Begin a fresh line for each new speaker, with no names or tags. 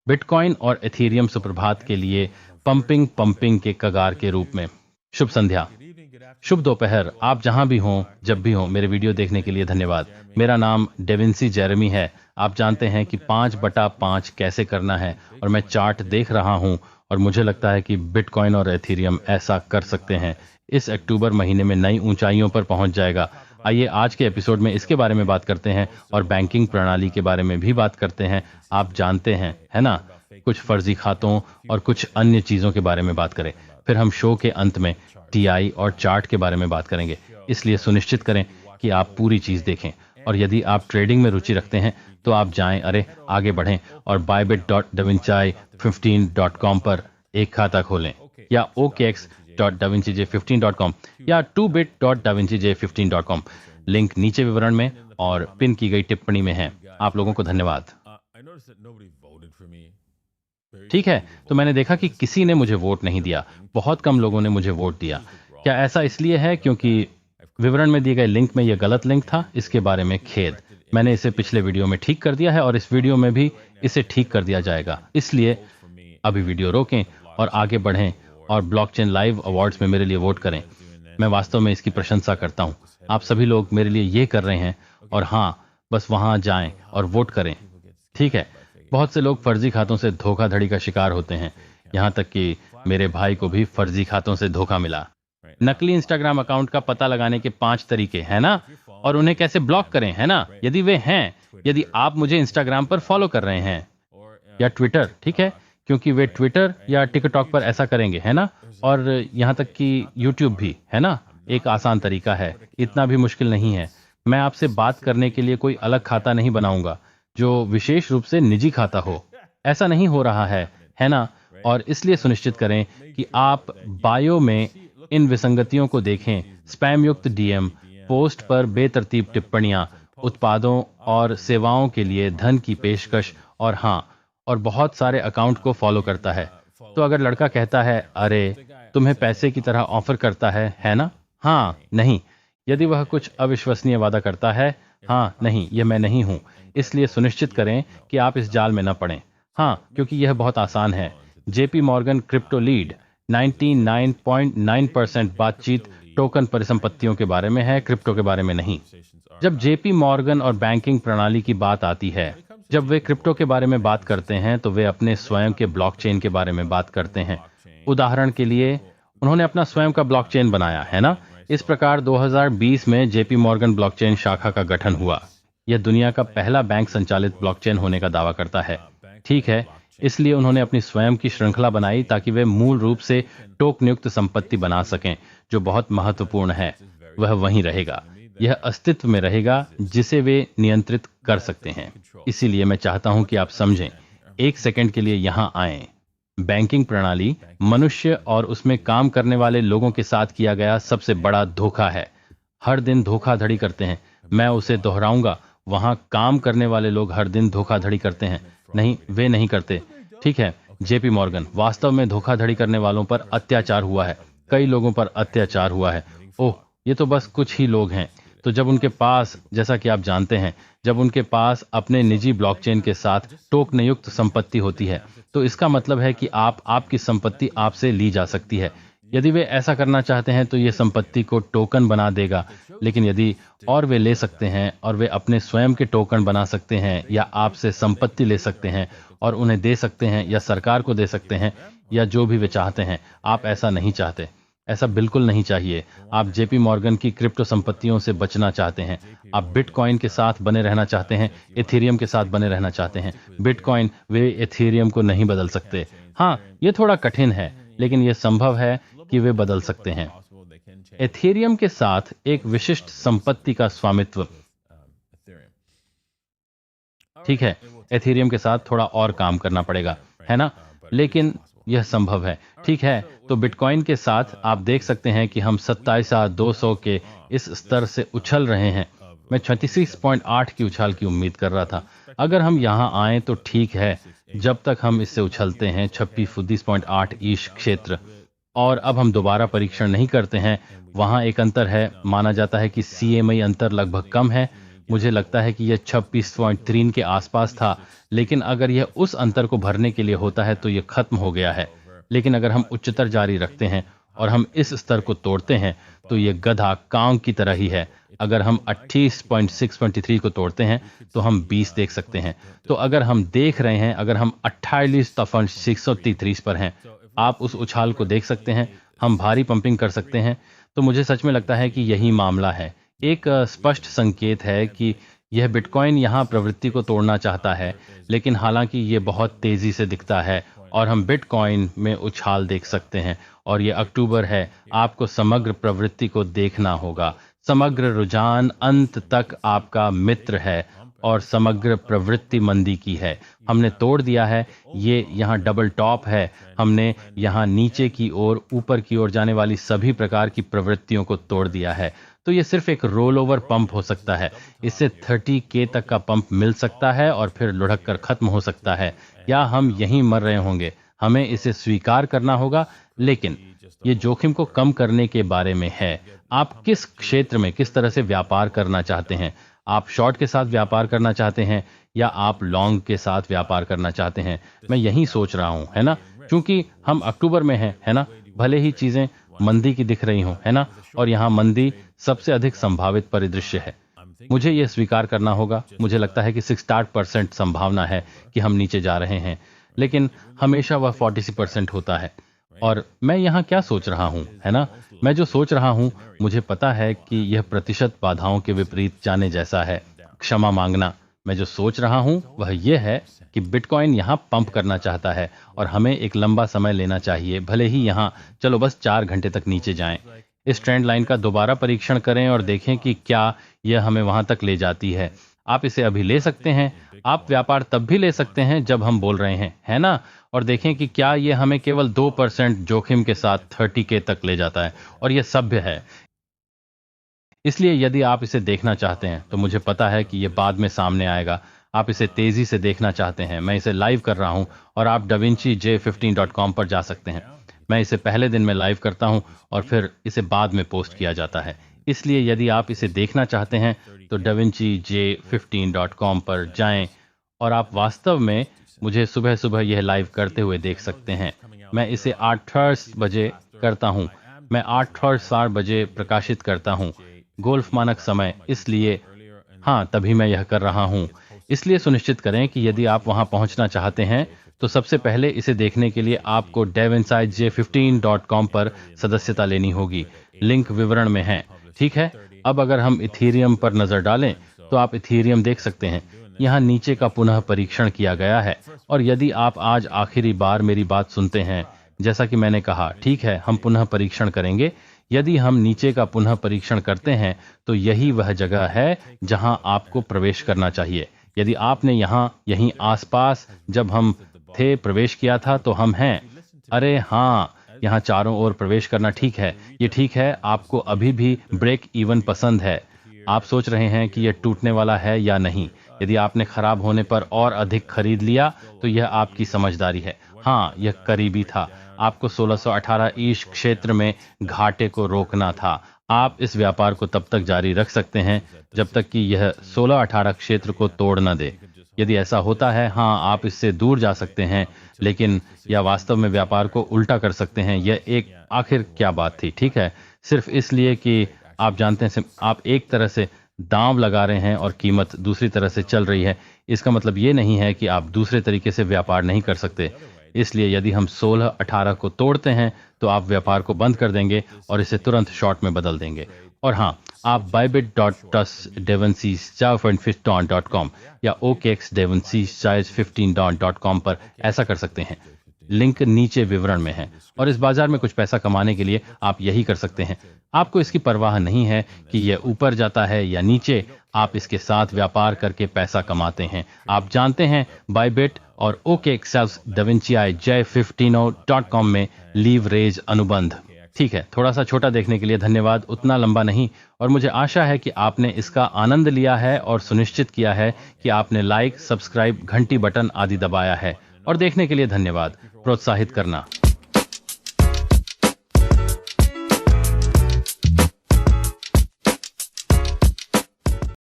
Bitcoin और Ethereum सुप्रभात के लिए पंपिंग के कगार के रूप में। शुभ संध्या, शुभ दोपहर, आप जहां भी हों, जब भी हों, मेरे वीडियो देखने के लिए धन्यवाद। मेरा नाम डेविंसी जेरेमी है। आप जानते हैं कि 5/5 कैसे करना है और मैं चार्ट देख रहा हूं और मुझे लगता है कि बिटकॉइन और एथेरियम ऐसा कर सकते हैं। इस अक्टूबर महीने में नई ऊंचाइयों पर पहुंच जाएगा। आइए आज के एपिसोड में इसके बारे में बात करते हैं और बैंकिंग प्रणाली के बारे में भी बात करते हैं। आप जानते हैं, है ना, कुछ फर्जी खातों और कुछ अन्य चीजों के बारे में बात करें। फिर हम शो के अंत में टीआई और चार्ट के बारे में बात करेंगे। इसलिए सुनिश्चित करें कि आप पूरी चीज देखें और यदि आप ट्रेडिंग में रुचि रखते हैं तो आप जाएं, आगे बढ़ें और bybit.davinci15.com पर एक खाता खोलें या okx.davincej15.com या 2bit.davincej15.com। लिंक नीचे विवरण में और पिन की गई टिप्पणी में है। आप लोगों को धन्यवाद। ठीक है, तो मैंने देखा कि किसी ने मुझे वोट नहीं दिया। बहुत कम लोगों ने मुझे वोट दिया। क्या ऐसा इसलिए है क्योंकि विवरण में दिए गए लिंक में यह गलत लिंक था? इसके बारे में खेद। मैंने इसे पिछले वीडियो में ठीक कर दिया है और इस वीडियो में भी इसे ठीक कर दिया जाएगा। इसलिए अभी वीडियो रोकें और आगे बढ़ें और ब्लॉकचेन लाइव अवार्ड्स में मेरे लिए वोट करें। मैं वास्तव में इसकी प्रशंसा करता हूं। आप सभी लोग मेरे लिए ये कर रहे हैं और हाँ, बस वहां जाएं और वोट करें। ठीक है, बहुत से लोग फर्जी खातों से धोखाधड़ी का शिकार होते हैं। यहां तक कि मेरे भाई को भी फर्जी खातों से धोखा मिला। नकली इंस्टाग्राम अकाउंट का पता लगाने के 5 तरीके, है ना, और उन्हें कैसे ब्लॉक करें, है ना, यदि वे हैं, यदि आप मुझे इंस्टाग्राम पर फॉलो कर रहे हैं या ट्विटर, ठीक है, क्योंकि वे ट्विटर या टिकटॉक पर ऐसा करेंगे, है ना, और यहां तक कि यूट्यूब भी, है ना। एक आसान तरीका है, इतना भी मुश्किल नहीं है। मैं आपसे बात करने के लिए कोई अलग खाता नहीं बनाऊंगा जो विशेष रूप से निजी खाता हो। ऐसा नहीं हो रहा है ना। और इसलिए सुनिश्चित करें कि आप बायो में इन विसंगतियों को देखें। स्पैम युक्त डीएम, पोस्ट पर बेतरतीब टिप्पणियां, उत्पादों और सेवाओं के लिए धन की पेशकश और हाँ, और बहुत सारे अकाउंट को फॉलो करता है। तो अगर लड़का कहता है अरे तुम्हें पैसे की तरह ऑफर करता है ना, हाँ, नहीं। यदि वह कुछ अविश्वसनीय वादा करता है, हाँ, नहीं, यह मैं नहीं हूं। इसलिए सुनिश्चित करें कि आप इस जाल में न पड़ें। हाँ, क्योंकि यह बहुत आसान है। जेपी मॉर्गन क्रिप्टो लीड 99.9% बातचीत टोकन परिसंपत्तियों के बारे में है, क्रिप्टो के बारे में नहीं। जब जेपी मॉर्गन और बैंकिंग प्रणाली की बात आती है, जब वे क्रिप्टो के बारे में बात करते हैं तो वे अपने स्वयं के ब्लॉकचेन के बारे में बात करते हैं। उदाहरण के लिए उन्होंने अपना स्वयं का ब्लॉकचेन बनाया, है ना। इस प्रकार 2020 में जेपी मॉर्गन ब्लॉकचेन शाखा का गठन हुआ। यह दुनिया का पहला बैंक संचालित ब्लॉकचेन होने का दावा करता है। ठीक है, इसलिए उन्होंने अपनी स्वयं की श्रृंखला बनाई ताकि वे मूल रूप से टोकन युक्त संपत्ति बना सकें। जो बहुत महत्वपूर्ण है, वह वहीं रहेगा। यह अस्तित्व में रहेगा जिसे वे नियंत्रित कर सकते हैं। इसीलिए मैं चाहता हूं कि आप समझें, एक सेकंड के लिए यहां आएं। बैंकिंग प्रणाली मनुष्य और उसमें काम करने वाले लोगों के साथ किया गया सबसे बड़ा धोखा है। हर दिन धोखाधड़ी करते हैं। मैं उसे दोहराऊंगा, वहां काम करने वाले लोग हर दिन धोखाधड़ी करते हैं। नहीं, वे नहीं करते। ठीक है, जेपी मॉर्गन, वास्तव में धोखाधड़ी करने वालों पर अत्याचार हुआ है। कई लोगों पर अत्याचार हुआ है। ओह, ये तो बस कुछ ही लोग हैं। तो जब उनके पास, जैसा कि आप जानते हैं, जब उनके पास अपने निजी ब्लॉकचेन के साथ टोकन युक्त संपत्ति होती है, तो इसका मतलब है कि आपकी संपत्ति आपसे ली जा सकती है। यदि वे ऐसा करना चाहते हैं तो ये संपत्ति को टोकन बना देगा। लेकिन यदि और वे ले सकते हैं और वे अपने स्वयं के टोकन बना सकते हैं या आपसे संपत्ति ले सकते हैं और उन्हें दे सकते हैं या सरकार को दे सकते हैं या जो भी वे चाहते हैं। आप ऐसा नहीं चाहते। ऐसा बिल्कुल नहीं चाहिए। आप जेपी मॉर्गन की क्रिप्टो संपत्तियों से बचना चाहते हैं। आप बिटकॉइन के साथ बने रहना चाहते हैं, एथेरियम के साथ बने रहना चाहते हैं। बिटकॉइन वे एथेरियम को नहीं बदल सकते। हाँ, ये थोड़ा कठिन है, लेकिन यह संभव है कि वे बदल सकते हैं। एथेरियम के साथ एक विशिष्ट संपत्ति का स्वामित्व। ठीक है, एथेरियम के साथ थोड़ा और काम करना पड़ेगा, है ना, लेकिन यह संभव है। ठीक है, तो बिटकॉइन के साथ आप देख सकते हैं कि हम 27,200 के इस स्तर से उछल रहे हैं। मैं 36.8 की उछाल की उम्मीद कर रहा था। अगर हम यहाँ आए तो ठीक है, जब तक हम इससे उछलते हैं 36.8 ईश क्षेत्र, और अब हम दोबारा परीक्षण नहीं करते हैं। वहां एक अंतर है, माना जाता है कि CMI अंतर लगभग कम है। मुझे लगता है कि यह 26.3 के आसपास था, लेकिन अगर यह उस अंतर को भरने के लिए होता है तो यह खत्म हो गया है। लेकिन अगर हम उच्चतर जारी रखते हैं और हम इस स्तर को तोड़ते हैं तो यह गधा कांव की तरह ही है। अगर हम 28.623 को तोड़ते हैं तो हम 20 देख सकते हैं। तो अगर हम देख रहे हैं, अगर हम 48.633 पर हैं, आप उस उछाल को देख सकते हैं, हम भारी पंपिंग कर सकते हैं। तो मुझे सच में लगता है कि यही मामला है। एक स्पष्ट संकेत है कि यह बिटकॉइन यहाँ प्रवृत्ति को तोड़ना चाहता है, लेकिन हालांकि ये बहुत तेजी से दिखता है और हम बिटकॉइन में उछाल देख सकते हैं। और ये अक्टूबर है, आपको समग्र प्रवृत्ति को देखना होगा। समग्र रुझान अंत तक आपका मित्र है और समग्र प्रवृत्ति मंदी की है। हमने तोड़ दिया है, ये यहाँ डबल टॉप है। हमने यहाँ नीचे की ओर, ऊपर की ओर जाने वाली सभी प्रकार की प्रवृत्तियों को तोड़ दिया है। तो ये सिर्फ एक रोल ओवर पंप हो सकता है। इससे 30K तक का पंप मिल सकता है और फिर लुढ़क कर खत्म हो सकता है, या हम यहीं मर रहे होंगे। हमें इसे स्वीकार करना होगा, लेकिन ये जोखिम को कम करने के बारे में है। आप किस क्षेत्र में किस तरह से व्यापार करना चाहते हैं? आप शॉर्ट के साथ व्यापार करना चाहते हैं या आप लॉन्ग के साथ व्यापार करना चाहते हैं? मैं यही सोच रहा हूं, है ना? क्योंकि हम अक्टूबर में हैं, है ना? भले ही चीजें मंदी की दिख रही हों, है ना? और यहाँ मंदी सबसे अधिक संभावित परिदृश्य है। मुझे यह स्वीकार करना होगा। मुझे लगता है कि 68% संभावना है कि हम नीचे जा रहे हैं, लेकिन हमेशा वह 40% होता है। और मैं यहाँ क्या सोच रहा हूँ, है ना? मैं जो सोच रहा हूँ, मुझे पता है कि यह प्रतिशत बाधाओं के विपरीत जाने जैसा है। क्षमा मांगना। मैं जो सोच रहा हूँ वह यह है कि बिटकॉइन यहाँ पंप करना चाहता है और हमें एक लंबा समय लेना चाहिए, भले ही यहाँ चलो बस 4 घंटे तक नीचे जाएं। इस ट्रेंड लाइन का दोबारा परीक्षण करें और देखें कि क्या यह हमें वहां तक ले जाती है। आप इसे अभी ले सकते हैं। आप व्यापार तब भी ले सकते हैं जब हम बोल रहे हैं, है ना? और देखें कि क्या यह हमें केवल 2% जोखिम के साथ 30K तक ले जाता है, और यह सभ्य है। इसलिए यदि आप इसे देखना चाहते हैं तो मुझे पता है कि यह बाद में सामने आएगा। आप इसे तेजी से देखना चाहते हैं, मैं इसे लाइव कर रहा हूं और आप davinci-j15.com पर जा सकते हैं। मैं इसे पहले दिन में लाइव करता हूं और फिर इसे बाद में पोस्ट किया जाता है। इसलिए यदि आप इसे देखना चाहते हैं तो davinci-j15.com पर जाएं और आप वास्तव में मुझे सुबह सुबह यह लाइव करते हुए देख सकते हैं। मैं इसे 8:30 बजे करता हूं। मैं 8:30 बजे प्रकाशित करता हूं, गोल्फ मानक समय। इसलिए हाँ, तभी मैं यह कर रहा हूं। इसलिए सुनिश्चित करें कि यदि आप वहां पहुंचना चाहते हैं तो सबसे पहले इसे देखने के लिए आपको davinci-j15.com पर सदस्यता लेनी होगी। लिंक विवरण में है, ठीक है? अब अगर हम इथीरियम पर नजर डालें तो आप इथीरियम देख सकते हैं। यहाँ नीचे का पुनः परीक्षण किया गया है। और यदि आप आज आखिरी बार मेरी बात सुनते हैं, जैसा कि मैंने कहा, ठीक है, हम पुनः परीक्षण करेंगे। यदि हम नीचे का पुनः परीक्षण करते हैं तो यही वह जगह है जहां आपको प्रवेश करना चाहिए। यदि आपने यहीं आसपास जब हम थे प्रवेश किया था तो हम हैं। अरे हाँ, यहाँ चारों ओर प्रवेश करना ठीक है। ये ठीक है। आपको अभी भी ब्रेक इवन पसंद है। आप सोच रहे हैं कि यह टूटने वाला है या नहीं। यदि आपने खराब होने पर और अधिक खरीद लिया तो यह आपकी समझदारी है। हाँ, यह करीबी था। आपको 1618 ईश क्षेत्र में घाटे को रोकना था। आप इस व्यापार को तब तक जारी रख सकते हैं जब तक कि यह 1618 क्षेत्र को तोड़ न दे। यदि ऐसा होता है, हाँ, आप इससे दूर जा सकते हैं, लेकिन या वास्तव में व्यापार को उल्टा कर सकते हैं। यह एक आखिर क्या बात थी, ठीक है? सिर्फ इसलिए कि आप जानते हैं, आप एक तरह से दांव लगा रहे हैं और कीमत दूसरी तरह से चल रही है। इसका मतलब ये नहीं है कि आप दूसरे तरीके से व्यापार नहीं कर सकते। इसलिए यदि हम 1618 को तोड़ते हैं तो आप व्यापार को बंद कर देंगे और इसे तुरंत शॉर्ट में बदल देंगे। और हाँ, आप bybit.davinci-15.com या OKX-davinci-15.com पर ऐसा कर सकते हैं। लिंक नीचे विवरण में है। और इस बाजार में कुछ पैसा कमाने के लिए आप यही कर सकते हैं। आपको इसकी परवाह नहीं है कि यह ऊपर जाता है या नीचे। आप इसके साथ व्यापार करके पैसा कमाते हैं। आप जानते हैं, बायबिट और OKX-davinci-j15.com में लीवरेज अनुबंध। ठीक है, थोड़ा सा छोटा देखने के लिए धन्यवाद, उतना लंबा नहीं। और मुझे आशा है कि आपने इसका आनंद लिया है और सुनिश्चित किया है कि आपने लाइक, सब्सक्राइब, घंटी बटन आदि दबाया है। और देखने के लिए धन्यवाद। प्रोत्साहित करना।